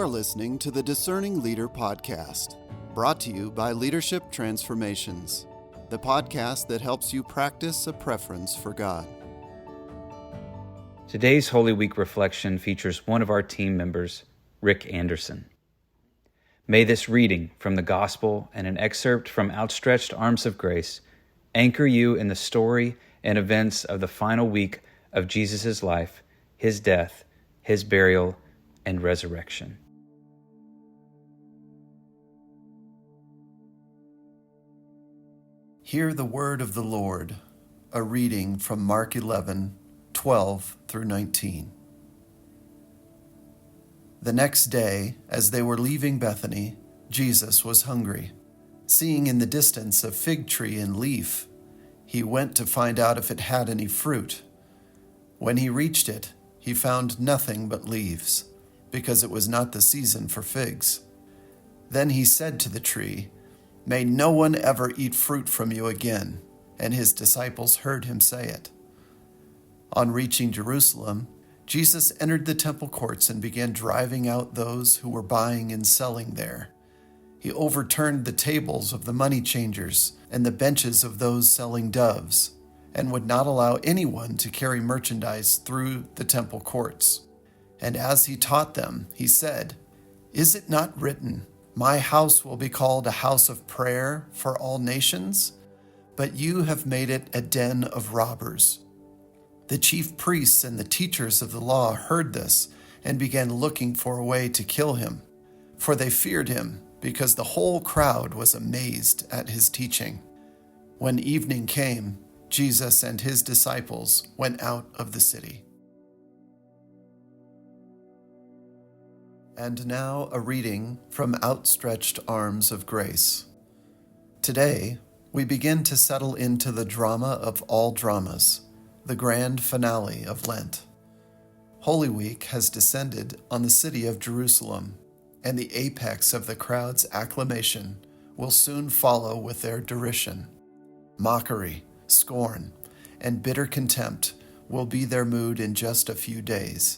are listening to the Discerning Leader Podcast, brought to you by Leadership Transformations, the podcast that helps you practice a preference for God. Today's Holy Week reflection features one of our team members, Rick Anderson. May this reading from the Gospel and an excerpt from Outstretched Arms of Grace anchor you in the story and events of the final week of Jesus' life, his death, his burial, and resurrection. Hear the word of the Lord, a reading from Mark 11, 12 through 19. The next day, as they were leaving Bethany, Jesus was hungry. Seeing in the distance a fig tree in leaf, he went to find out if it had any fruit. When he reached it, he found nothing but leaves, because it was not the season for figs. Then he said to the tree, "May no one ever eat fruit from you again." And his disciples heard him say it. On reaching Jerusalem, Jesus entered the temple courts and began driving out those who were buying and selling there. He overturned the tables of the money changers and the benches of those selling doves, and would not allow anyone to carry merchandise through the temple courts. And as he taught them, he said, "Is it not written, 'My house will be called a house of prayer for all nations'? But you have made it a den of robbers." The chief priests and the teachers of the law heard this and began looking for a way to kill him, for they feared him, because the whole crowd was amazed at his teaching. When evening came, Jesus and his disciples went out of the city. And now a reading from Outstretched Arms of Grace. Today, we begin to settle into the drama of all dramas, the grand finale of Lent. Holy Week has descended on the city of Jerusalem, and the apex of the crowd's acclamation will soon follow with their derision. Mockery, scorn, and bitter contempt will be their mood in just a few days.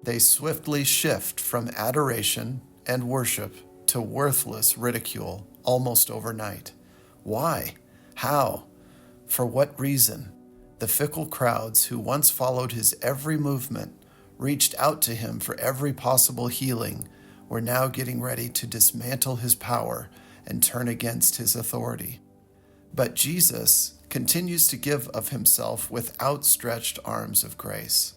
They swiftly shift from adoration and worship to worthless ridicule almost overnight. Why? How? For what reason? The fickle crowds who once followed his every movement, reached out to him for every possible healing, were now getting ready to dismantle his power and turn against his authority. But Jesus continues to give of himself with outstretched arms of grace.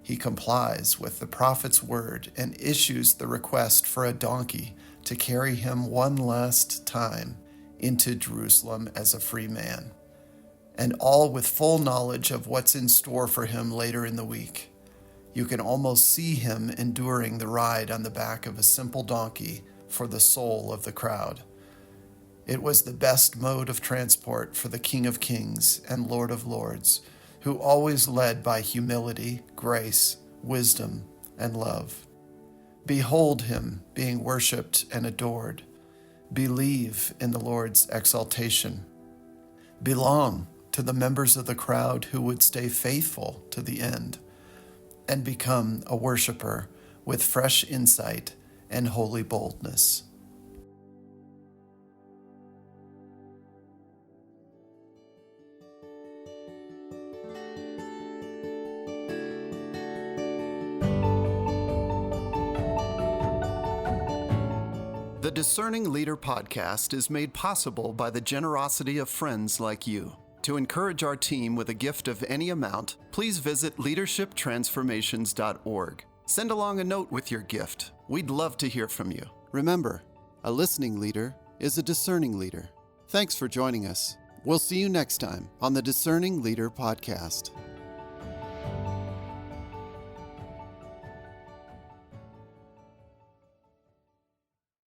He complies with the prophet's word and issues the request for a donkey to carry him one last time into Jerusalem as a free man, and all with full knowledge of what's in store for him later in the week. You can almost see him enduring the ride on the back of a simple donkey for the soul of the crowd. It was the best mode of transport for the King of Kings and Lord of Lords, who always led by humility, grace, wisdom, and love. Behold him being worshipped and adored. Believe in the Lord's exaltation. Belong to the members of the crowd who would stay faithful to the end, and become a worshiper with fresh insight and holy boldness. The Discerning Leader Podcast is made possible by the generosity of friends like you. To encourage our team with a gift of any amount, please visit leadershiptransformations.org. Send along a note with your gift. We'd love to hear from you. Remember, a listening leader is a discerning leader. Thanks for joining us. We'll see you next time on the Discerning Leader Podcast.